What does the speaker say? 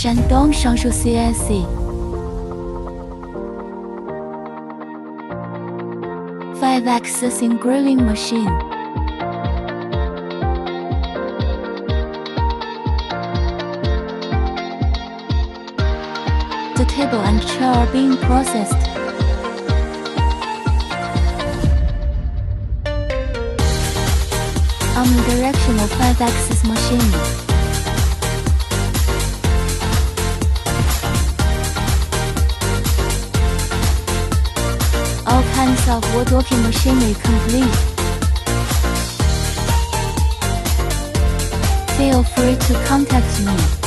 山东上述 CNC 5-axis engraving machine. The table and chair are being processed. Omnidirectional 5-axis machine. All kinds of woodworking machinery complete. Feel free to contact me.